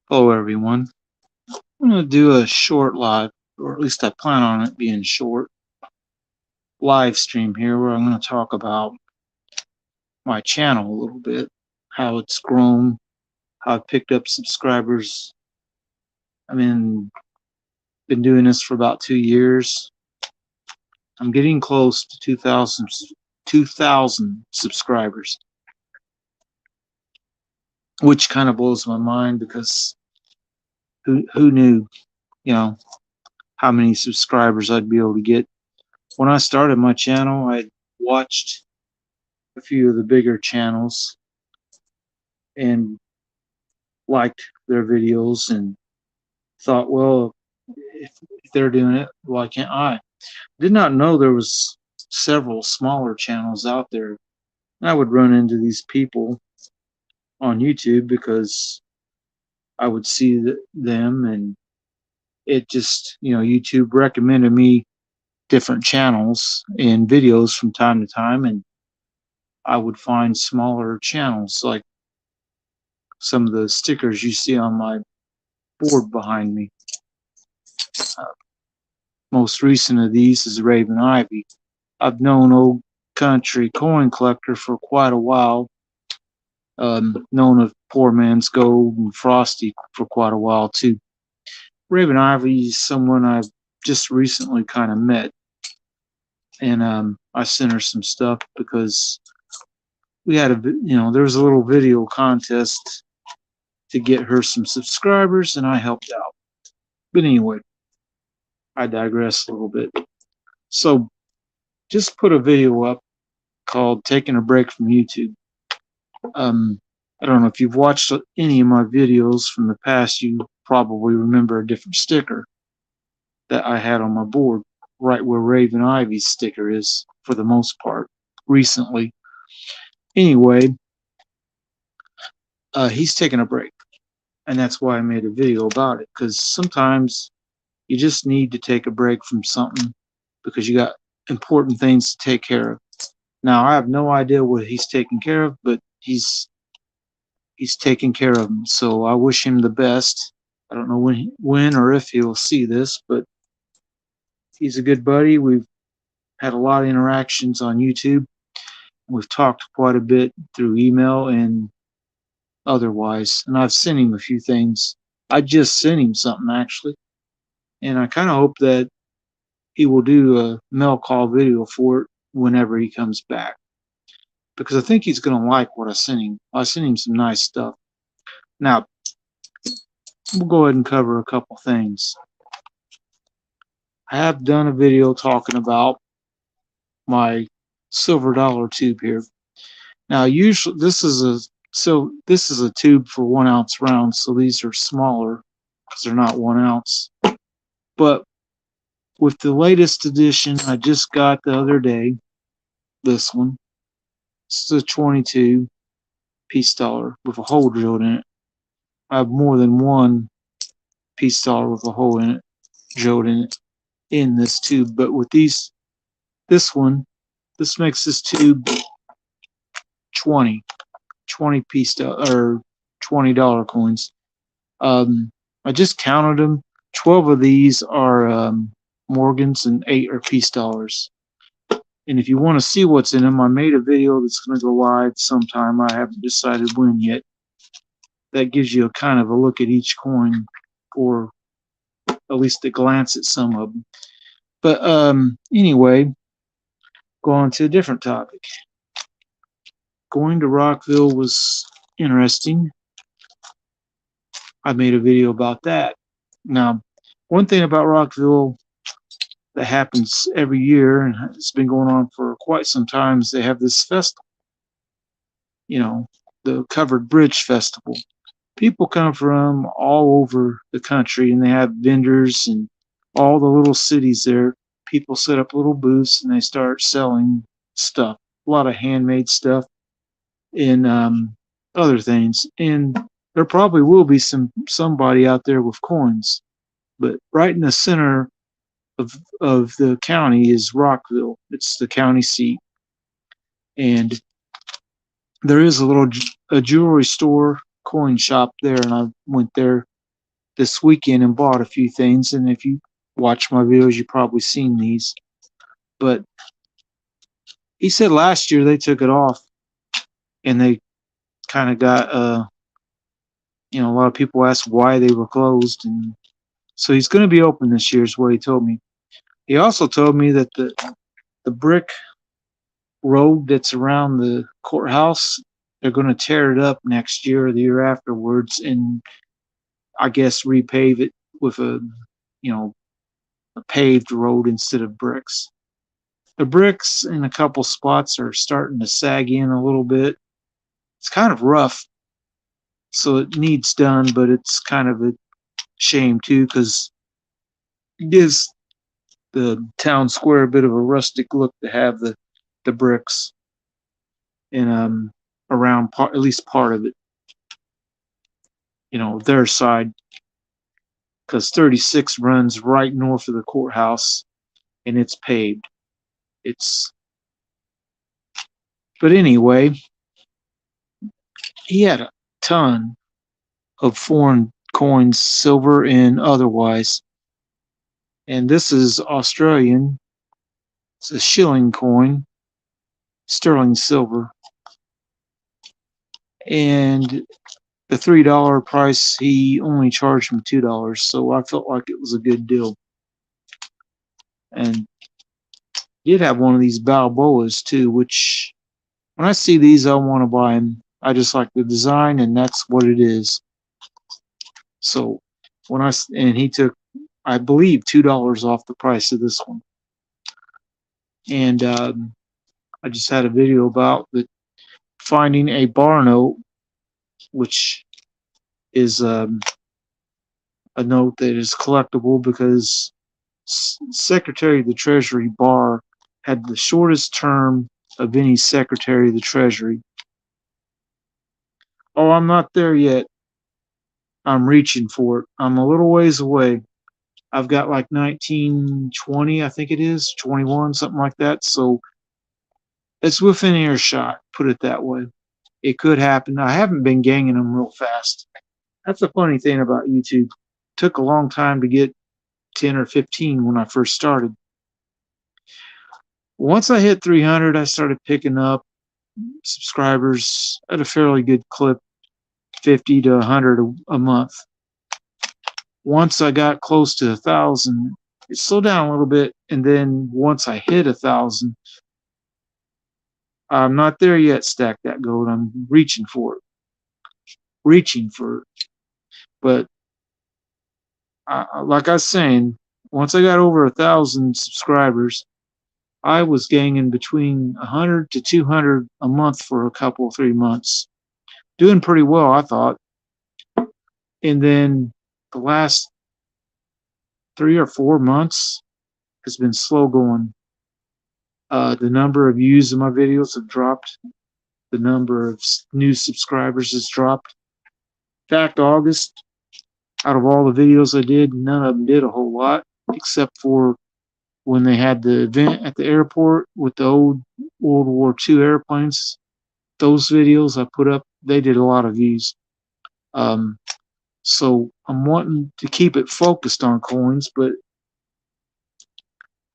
Hello, everyone. I'm going to do a short live, or at least I plan on it being short, live stream here where I'm going to talk about my channel a little bit, how it's grown, how I've picked up subscribers. I mean, been doing this for about 2 years. I'm getting close to 2,000 subscribers, which kind of blows my mind because who knew, you know, how many subscribers I'd be able to get. When I started my channel, I watched a few of the bigger channels and liked their videos and thought, well, if they're doing it, why can't I? Did not know there was several smaller channels out there. And I would run into these people on YouTube because I would see them, and it just, YouTube recommended me different channels and videos from time to time, and I would find smaller channels like some of the stickers you see on my board behind me. Uh, Most recent of these is Raven Ivy. I've known Old Country Coin Collector for quite a while. Known of Poor Man's Gold and Frosty for quite a while too. Raven Ivy is someone I've just recently kind of met, and I sent her some stuff because we had there was a little video contest to get her some subscribers, and I helped out. But anyway, I digress a little bit. So just put a video up called "Taking a Break from YouTube." Um, I don't know if you've watched any of my videos from the past. You probably remember a different sticker that I had on my board, right where Raven Ivy's sticker is for the most part recently. Anyway, he's taking a break, and that's why I made a video about it, because sometimes you just need to take a break from something because you got important things to take care of. Now, I have no idea what he's taking care of, but he's taking care of them. So I wish him the best. I don't know when or if he'll see this, but he's a good buddy. We've had a lot of interactions on YouTube. We've talked quite a bit through email and otherwise, and I've sent him a few things. I just sent him something actually, and I kind of hope that he will do a mail call video for it whenever he comes back, because I think he's going to like what I sent him. I sent him some nice stuff. Now, we'll go ahead and cover a couple things. I have done a video talking about my silver dollar tube here. Now, usually this is a tube for 1 ounce rounds, so these are smaller because they're not 1 ounce. But with the latest edition I just got the other day, this one, it's a 22 piece dollar with a hole drilled in it. I have more than one piece dollar with a hole in it, drilled in it, in this tube. But with this one, this makes this tube 20 piece or $20 coins. I just counted them. 12 of these are Morgans and 8 are piece dollars. And if you want to see what's in them, I made a video that's going to go live sometime. I haven't decided when yet. That gives you a kind of a look at each coin, or at least a glance at some of them. But anyway, go on to a different topic. Going to Rockville was interesting. I made a video about that. Now, one thing about Rockville that happens every year, and it's been going on for quite some time, is they have this festival, the Covered Bridge Festival. People come from all over the country, and they have vendors and all the little cities there. People set up little booths and they start selling stuff, a lot of handmade stuff and other things. And there probably will be somebody out there with coins, but right in the center of the county is Rockville. It's the county seat, and there is a jewelry store, coin shop there, and I went there this weekend and bought a few things. And if you watch my videos, you've probably seen these. But he said last year they took it off and they kind of got, a lot of people asked why they were closed. And so he's going to be open this year, is what he told me. He also told me that the brick road that's around the courthouse, they're going to tear it up next year or the year afterwards, and I guess repave it with a paved road instead of bricks. The bricks in a couple spots are starting to sag in a little bit. It's kind of rough, so it needs done, but it's kind of a shame too, because it gives the town square a bit of a rustic look to have the bricks and around at least part of it, their side, because 36 runs right north of the courthouse and it's paved. But anyway, he had a ton of foreign coins, silver and otherwise. And this is Australian. It's a shilling coin, sterling silver. And the $3 price, he only charged me $2, so I felt like it was a good deal. And did have one of these Balboas too, which when I see these, I want to buy them. I just like the design, and that's what it is. So and he took, I believe, $2 off the price of this one. And I just had a video about finding a bar note, which is a note that is collectible because Secretary of the Treasury Barr had the shortest term of any Secretary of the Treasury. Oh, I'm not there yet. I'm reaching for it. I'm a little ways away. I've got like 1920, I think it is, 21, something like that. So it's within earshot, put it that way. It could happen. I haven't been ganging them real fast. That's the funny thing about YouTube. It took a long time to get 10 or 15 when I first started. Once I hit 300, I started picking up subscribers at a fairly good clip, 50 to 100 a month. Once I got close to 1,000, it slowed down a little bit, and then once I hit 1,000, I'm not there yet, Stack That Gold. I'm reaching for it. But like I was saying, once I got over 1,000 subscribers, I was gaining between 100 to 200 a month for a couple, 3 months. Doing pretty well, I thought. And then the last 3 or 4 months has been slow going. The number of views of my videos have dropped. The number of new subscribers has dropped. In fact, August, out of all the videos I did, none of them did a whole lot, except for when they had the event at the airport with the old World War II airplanes. Those videos I put up, they did a lot of views. So I'm wanting to keep it focused on coins, but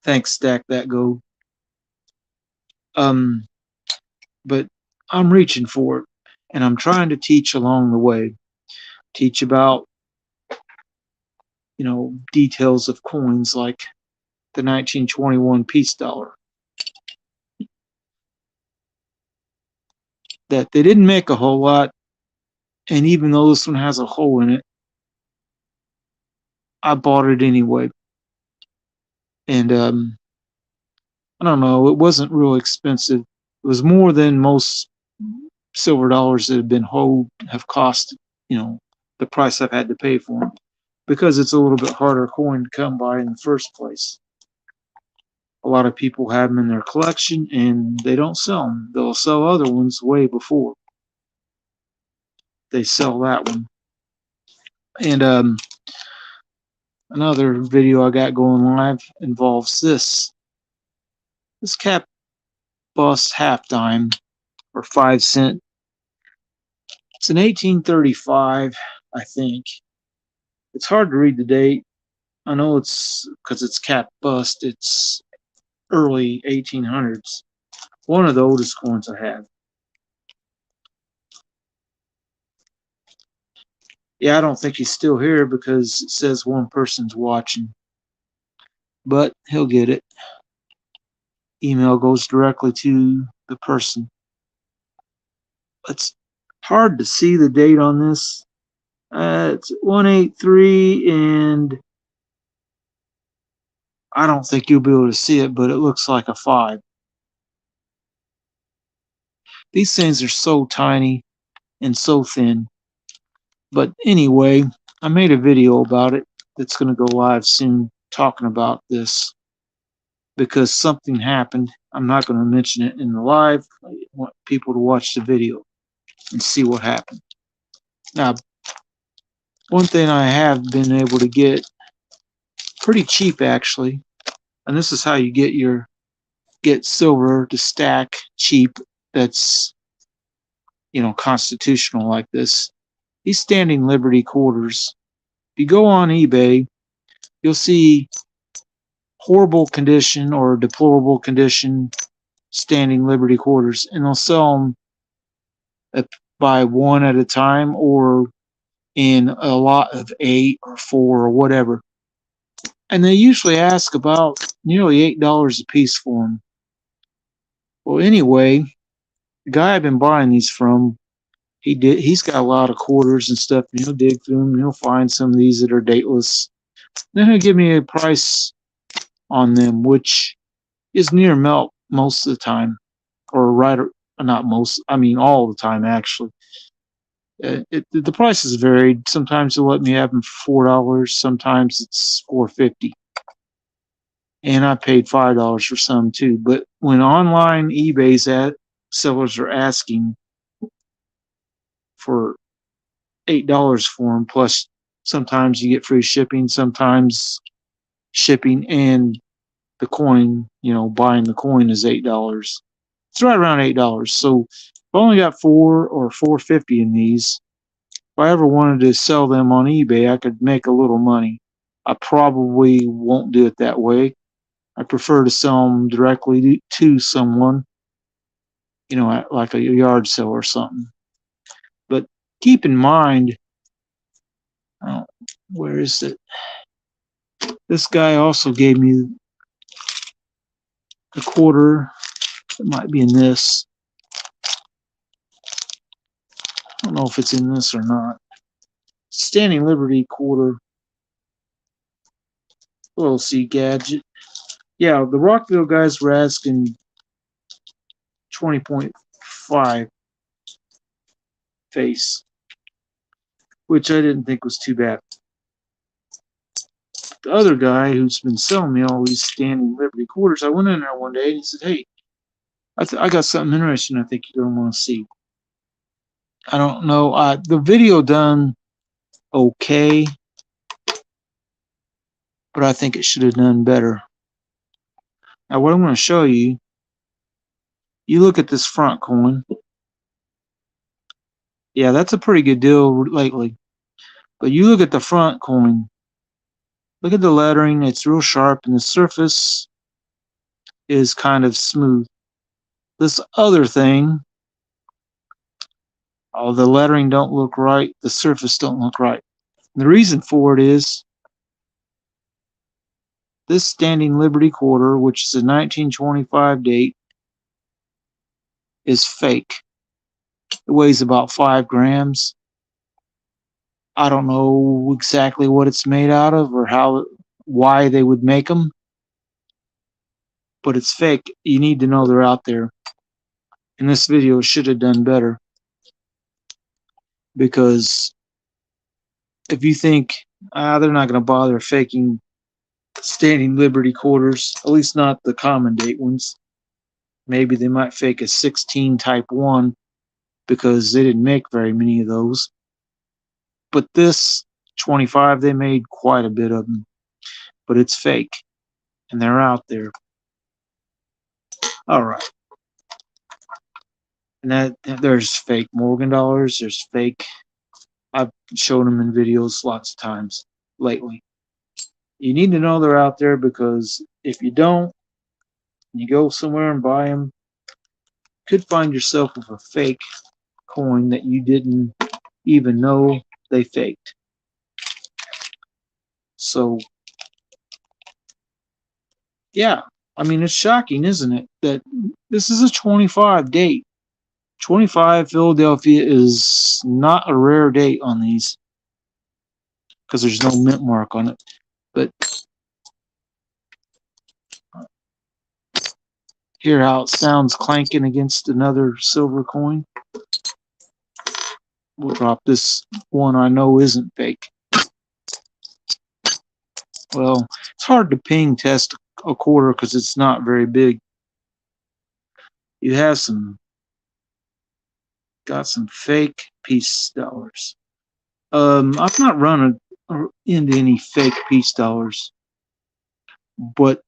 thanks, Stack That Gold. But I'm reaching for it, and I'm trying to teach along the way. Teach about, details of coins like the 1921 peace dollar. That they didn't make a whole lot, and even though this one has a hole in it, I bought it anyway. And I don't know, it wasn't real expensive. It was more than most silver dollars that have been have cost, the price I've had to pay for them, because it's a little bit harder coin to come by in the first place. A lot of people have them in their collection and they don't sell them. They'll sell other ones way before they sell that one. And another video I got going live involves this cap bust half dime or 5 cent. It's an 1835, I think. It's hard to read the date. I know it's because it's cap bust. It's early 1800s. One of the oldest coins I have. Yeah, I don't think he's still here because it says one person's watching. But he'll get it. Email goes directly to the person. It's hard to see the date on this. It's 183, and I don't think you'll be able to see it, but it looks like a 5. These things are so tiny and so thin. But anyway, I made a video about it that's going to go live soon talking about this because something happened. I'm not going to mention it in the live. I want people to watch the video and see what happened. Now, one thing I have been able to get pretty cheap actually, and this is how you get silver to stack cheap that's constitutional like this. These standing Liberty quarters. If you go on eBay, you'll see horrible condition or deplorable condition standing Liberty quarters, and they'll sell them by one at a time or in a lot of 8 or 4 or whatever. And they usually ask about nearly $8 a piece for them. Well, anyway, the guy I've been buying these from, he's got a lot of quarters and stuff, and he'll dig through them and he'll find some of these that are dateless. Then he'll give me a price on them, which is near melt most of the time, or not most, I mean all the time actually. The prices varied. Sometimes they'll let me have them for $4. Sometimes it's $4.50. And I paid $5 for some too. But when online eBay's sellers are asking for $8 for them, plus sometimes you get free shipping, sometimes shipping and the coin, buying the coin is $8. It's right around $8. So I only got $4 or $4.50 in these. If I ever wanted to sell them on eBay, I could make a little money. I probably won't do it that way. I prefer to sell them directly to someone, at like a yard sale or something. But keep in mind, where is it? This guy also gave me a quarter. It might be in this. I don't know if it's in this or not. Standing Liberty quarter. LC gadget. Yeah, the Rockville guys were asking 20.5 face, which I didn't think was too bad. The other guy who's been selling me all these standing Liberty quarters, I went in there one day and he said, "Hey, I got something interesting I think you're going to want to see." I don't know. The video done okay, but I think it should have done better. Now, what I'm going to show you, you look at this front coin. Yeah, that's a pretty good deal lately. But you look at the front coin. Look at the lettering. It's real sharp, and the surface is kind of smooth. This other thing, the lettering don't look right. The surface don't look right. And the reason for it is this standing Liberty quarter, which is a 1925 date, is fake. It weighs about 5 grams. I don't know exactly what it's made out of or why they would make them, but it's fake. You need to know they're out there. And this video should have done better, because if you think they're not going to bother faking standing Liberty quarters, at least not the common date ones. Maybe they might fake a 16 type 1 because they didn't make very many of those. But this 25, they made quite a bit of them. But it's fake, and they're out there. All right. And there's fake Morgan dollars. There's fake. I've shown them in videos lots of times. lately. You need to know they're out there, because if you don't, you go somewhere and buy them, could find yourself with a fake coin that you didn't even know they faked. So, yeah, I mean, it's shocking, isn't it, that this is a 25 date. 25 Philadelphia is not a rare date on these, because there's no mint mark on it. But hear how it sounds clanking against another silver coin. We'll drop this one I know isn't fake. Well, it's hard to ping test a quarter because it's not very big. You have got some fake piece dollars. I've not run into any fake piece dollars, but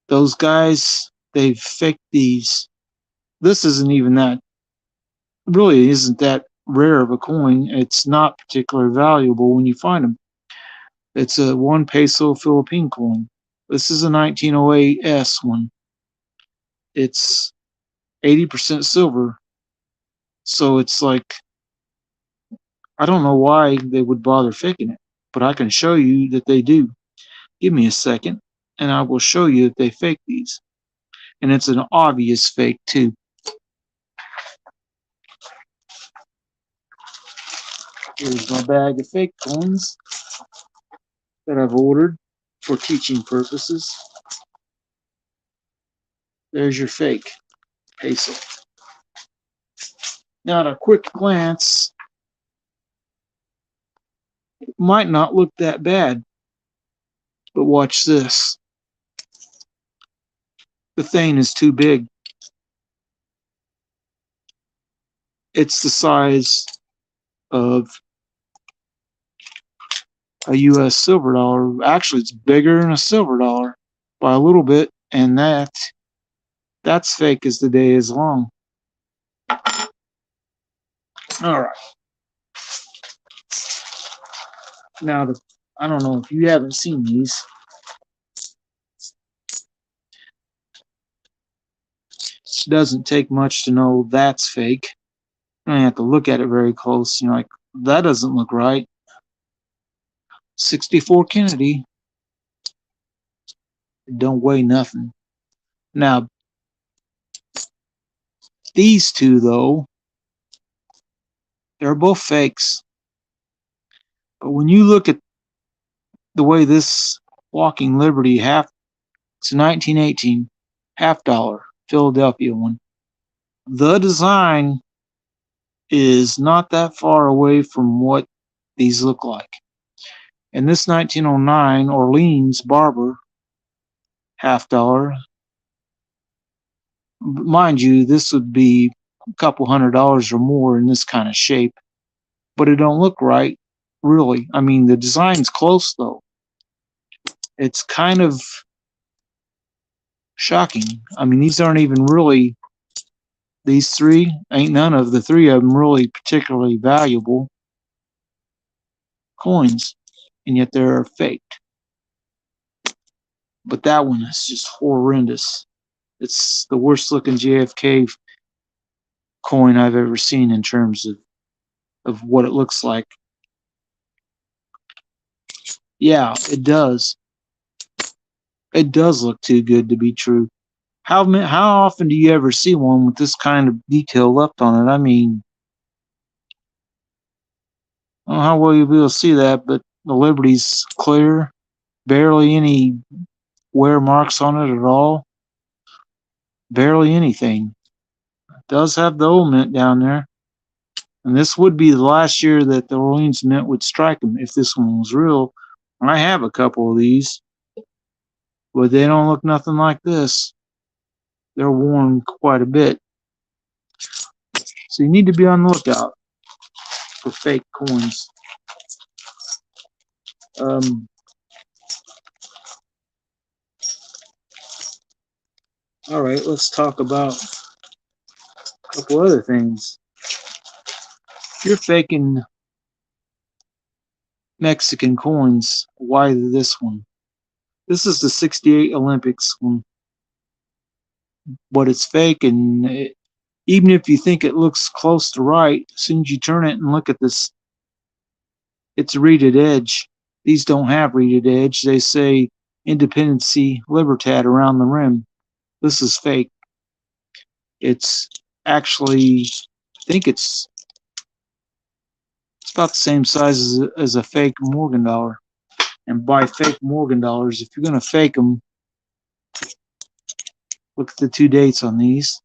those guys, they've faked these. This isn't even that, really isn't that rare of a coin. It's not particularly valuable when you find them. It's a 1 peso Philippine coin. This is a 1908 S one. It's 80% silver. So it's like, I don't know why they would bother faking it, but I can show you that they do. Give me a second, and I will show you that they fake these. And it's an obvious fake, too. Here's my bag of fake coins that I've ordered for teaching purposes. There's your fake peso. Now, at a quick glance, it might not look that bad, but watch this. The thing is too big. It's the size of a US silver dollar. Actually, it's bigger than a silver dollar by a little bit, and that's fake as the day is long. All right. Now, I don't know if you haven't seen these. It doesn't take much to know that's fake. You don't have to look at it very close. You're like, that doesn't look right. 64 Kennedy. It don't weigh nothing. Now, these two, though, they're both fakes. But when you look at the way this Walking Liberty it's a 1918 half dollar Philadelphia one. The design is not that far away from what these look like. And this 1909 Orleans Barber half dollar, mind you, this would be a couple $100 or more in this kind of shape, but it don't look right, really. I mean, the design's close, though. It's kind of shocking. I mean, these aren't even really, these three, ain't none of the three of them really particularly valuable coins, and yet they're faked. But that one is just horrendous. It's the worst looking JFK coin I've ever seen in terms of what it looks like. Yeah, it does. It does look too good to be true. How often do you ever see one with this kind of detail left on it? I mean, I don't know how well you'll be able to see that, but the Liberty's clear. Barely any wear marks on it at all. Barely anything. It does have the old mint down there. And this would be the last year that the Orleans Mint would strike them if this one was real. I have a couple of these, but they don't look nothing like this. They're worn quite a bit. So you need to be on the lookout for fake coins. All right, let's talk about a couple other things. If you're faking Mexican coins. Why this one? This is the 68 Olympics one, but it's fake, and even if you think it looks close to right, as soon as you turn it and look at this, it's a reeded edge. These don't have reeded edge. They say Independency Libertad around the rim. This is fake. It's actually, I think it's about the same size as a fake Morgan dollar. And by fake Morgan dollars, if you're going to fake them, look at the two dates on these.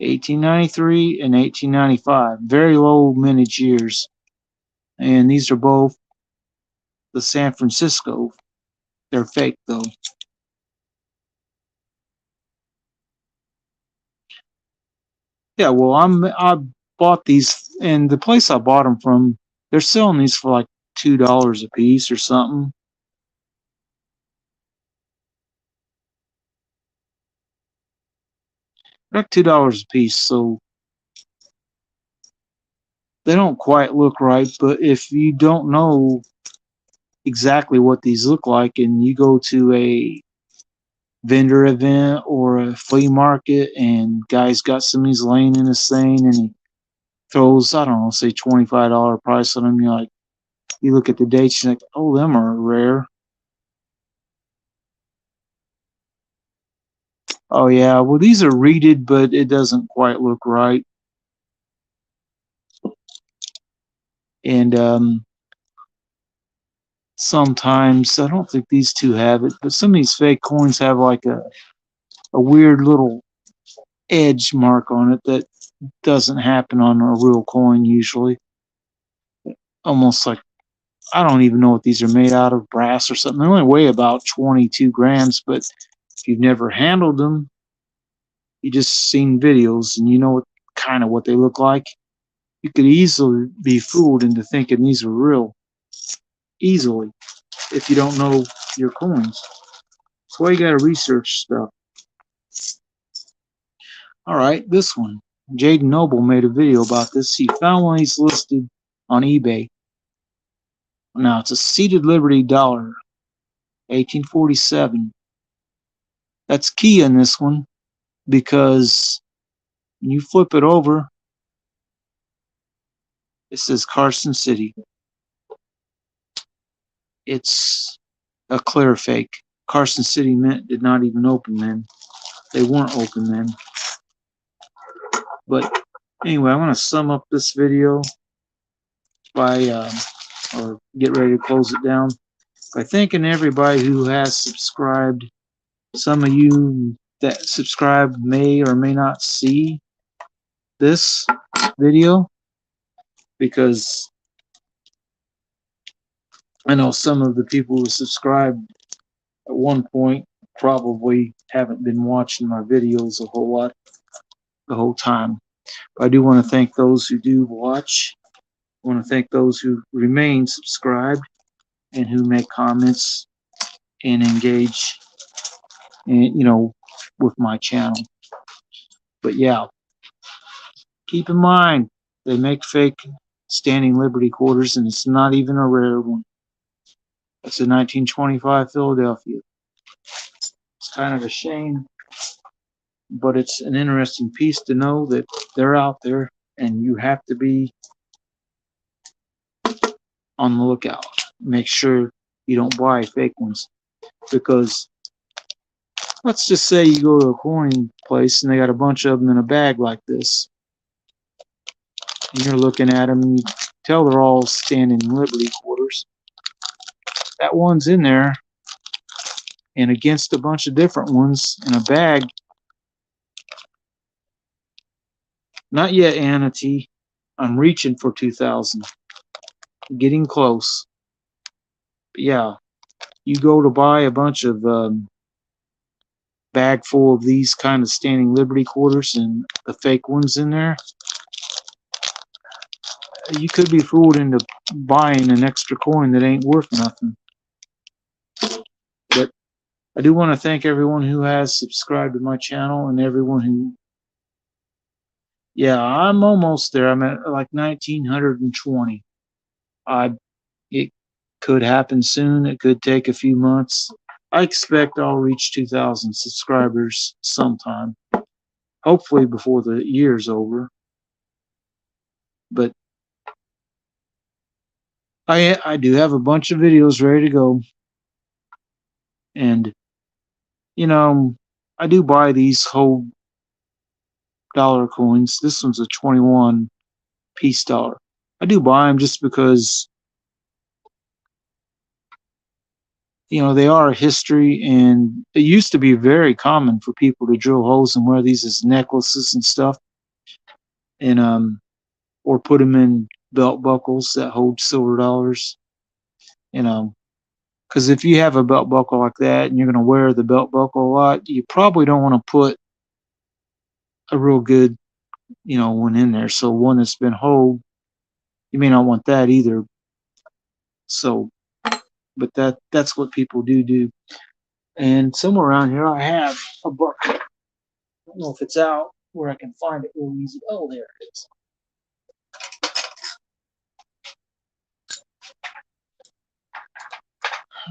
1893 and 1895. Very low mintage years. And these are both the San Francisco. They're fake though. Yeah, well, I bought these, and the place I bought them from, they're selling these for like $2 a piece or something. Like $2 a piece, so they don't quite look right. But if you don't know exactly what these look like, and you go to a vendor event or a flea market, and guy's got some of these laying in his thing, and he throws, I don't know, say $25 price on them, you're like, you look at the dates, you're like, oh, them are rare. Oh yeah, well these are reeded, but it doesn't quite look right. And sometimes, I don't think these two have it, but some of these fake coins have like a weird little edge mark on it that doesn't happen on a real coin usually. Almost like, I don't even know what these are made out of, brass or something. They only weigh about 22 grams, but if you've never handled them, you just seen videos and you know what they look like. You could easily be fooled into thinking these are real, easily, if you don't know your coins. That's why you got to research stuff. All right, this one. Jaden Noble made a video about this. He found one of these listed on eBay. Now, it's a seated Liberty dollar, 1847. That's key in this one because when you flip it over, it says Carson City. It's a clear fake. Carson City Mint did not even open then. They weren't open then. But anyway, I want to sum up this video by, or get ready to close it down, by thanking everybody who has subscribed. Some of you that subscribe may or may not see this video because I know some of the people who subscribed at one point probably haven't been watching my videos a whole lot the whole time. But I do want to thank those who do watch. I want to thank those who remain subscribed and who make comments and engage, with my channel. But yeah, keep in mind they make fake standing Liberty quarters, and it's not even a rare one. It's a 1925 Philadelphia. It's kind of a shame, but it's an interesting piece to know that they're out there, and you have to be on the lookout. Make sure you don't buy fake ones, because let's just say you go to a coin place and they got a bunch of them in a bag like this, and you're looking at them and you tell they're all standing Liberty quarters. That one's in there and against a bunch of different ones in a bag. Not yet, Anna T. I'm reaching for 2,000. Getting close. But yeah, you go to buy a bunch of bag full of these kind of standing Liberty quarters and the fake ones in there, you could be fooled into buying an extra coin that ain't worth nothing. But I do want to thank everyone who has subscribed to my channel and everyone who, yeah, I'm almost there. I'm at like 1,920. I it could happen soon. It could take a few months. I expect I'll reach 2,000 subscribers sometime. Hopefully before the year's over. But I do have a bunch of videos ready to go, and you know I do buy these whole dollar coins. This one's a 21 piece dollar. I do buy them just because they are a history, and it used to be very common for people to drill holes and wear these as necklaces and stuff, and or put them in belt buckles that hold silver dollars. You know, because if you have a belt buckle like that and you're going to wear the belt buckle a lot, you probably don't want to put a real good, one in there. So one that's been holed, you may not want that either. So, but that's what people do. And somewhere around here, I have a book. I don't know if it's out where I can find it real easy. Oh, there it is.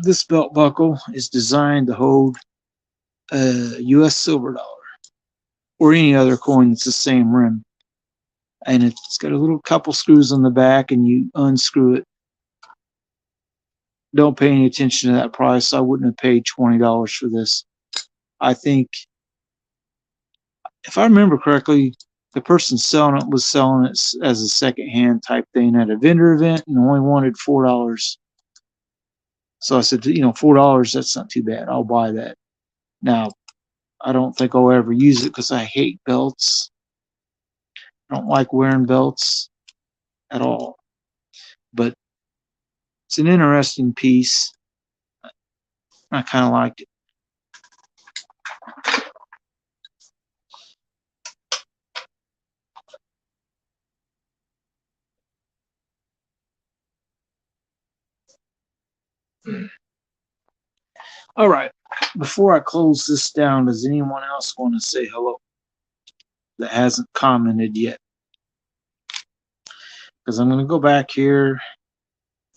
This belt buckle is designed to hold a U.S. silver dollar or any other coin that's the same rim. And it's got a little couple screws on the back, and you unscrew it. Don't pay any attention to that price. I wouldn't have paid $20 for this. I think, if I remember correctly, the person selling it was selling it as a secondhand type thing at a vendor event and only wanted $4. So I said, $4, that's not too bad. I'll buy that. Now, I don't think I'll ever use it because I hate belts. I don't like wearing belts at all. But it's an interesting piece. I kind of liked it. All right. Before I close this down, does anyone else want to say hello that hasn't commented yet? Because I'm going to go back here.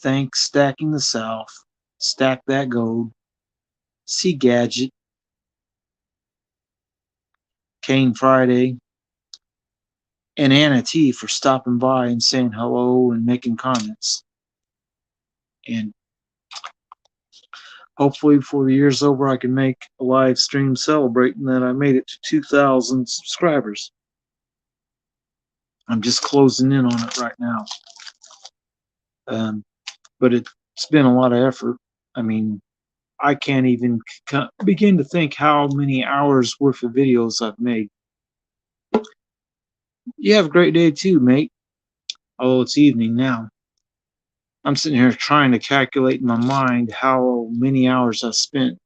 Thanks, Stacking the South. Stack That Gold. C Gadget. Kane Friday. And Anna T for stopping by and saying hello and making comments. And hopefully before the year's over, I can make a live stream celebrating that I made it to 2,000 subscribers. I'm just closing in on it right now. But it's been a lot of effort. I mean, I can't even begin to think how many hours worth of videos I've made. You have a great day too, mate. Oh, it's evening now. I'm sitting here trying to calculate in my mind how many hours I spent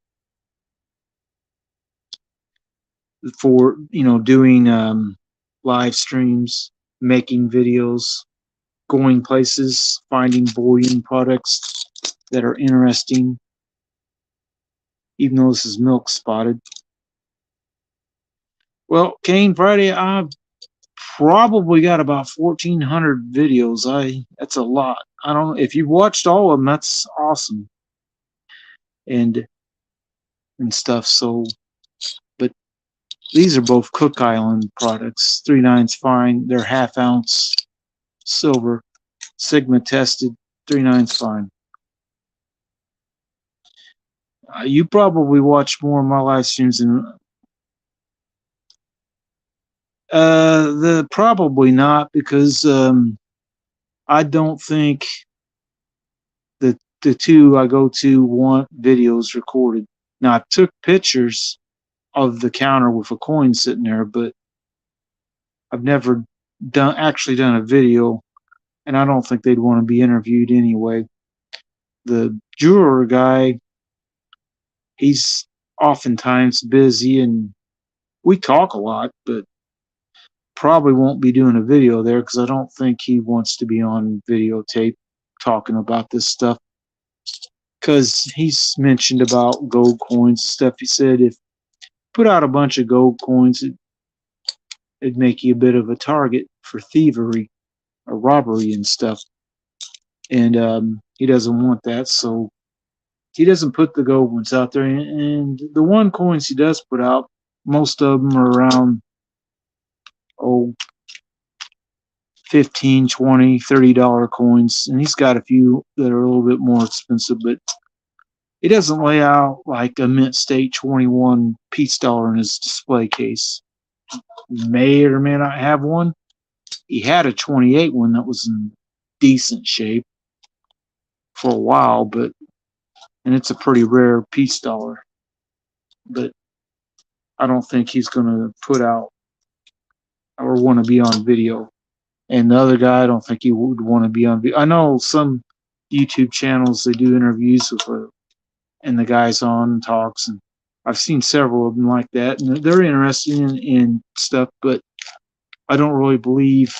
for, doing live streams, making videos, going places, finding bullion products that are interesting, even though this is milk spotted. Well, Kane Friday, I've probably got about 1,400 videos. That's a lot. I don't know if you've watched all of them. That's awesome, and stuff. So, but these are both Cook Island products. 3/9 fine. They're half-ounce silver, Sigma tested. 3/9 fine. You probably watch more of my live streams than probably not, because I don't think the two I go to want videos recorded. Now, I took pictures of the counter with a coin sitting there, but I've never actually done a video, and I don't think they'd want to be interviewed anyway. The jeweler guy, he's oftentimes busy, and we talk a lot, but probably won't be doing a video there because I don't think he wants to be on videotape talking about this stuff. Because he's mentioned about gold coins and stuff. He said if you put out a bunch of gold coins, it'd make you a bit of a target for thievery or robbery and stuff. and he doesn't want that, so he doesn't put the gold ones out there. And the one coins he does put out, most of them are around, oh, 15, 20, $30 coins, and he's got a few that are a little bit more expensive, but he doesn't lay out like a mint state 21 piece dollar in his display case. He may or may not have one. He had a 28 one that was in decent shape for a while, and it's a pretty rare piece dollar. But I don't think he's going to put out or want to be on video. And the other guy, I don't think he would want to be on video. I know some YouTube channels, they do interviews with and the guy's on and talks, and I've seen several of them like that, and they're interested in stuff, but I don't really believe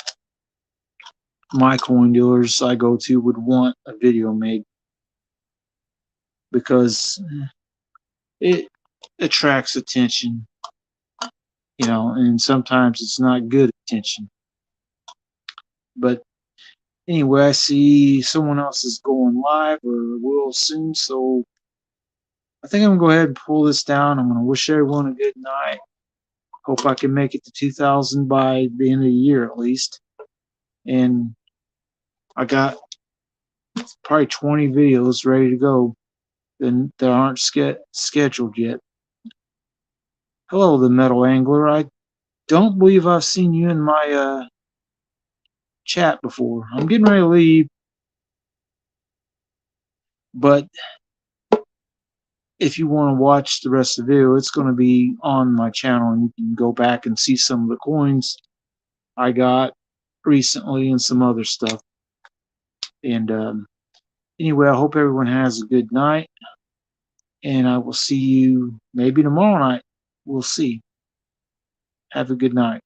my coin dealers I go to would want a video made, because it attracts attention, and sometimes it's not good attention. But anyway, I see someone else is going live or will soon, so I think I'm going to go ahead and pull this down. I'm going to wish everyone a good night. Hope I can make it to 2,000 by the end of the year at least. And I got probably 20 videos ready to go that aren't scheduled yet. Hello, the Metal Angler. I don't believe I've seen you in my chat before. I'm getting ready to leave, but if you want to watch the rest of the video, it's going to be on my channel, and you can go back and see some of the coins I got recently and some other stuff. And anyway, I hope everyone has a good night, and I will see you maybe tomorrow night. We'll see. Have a good night.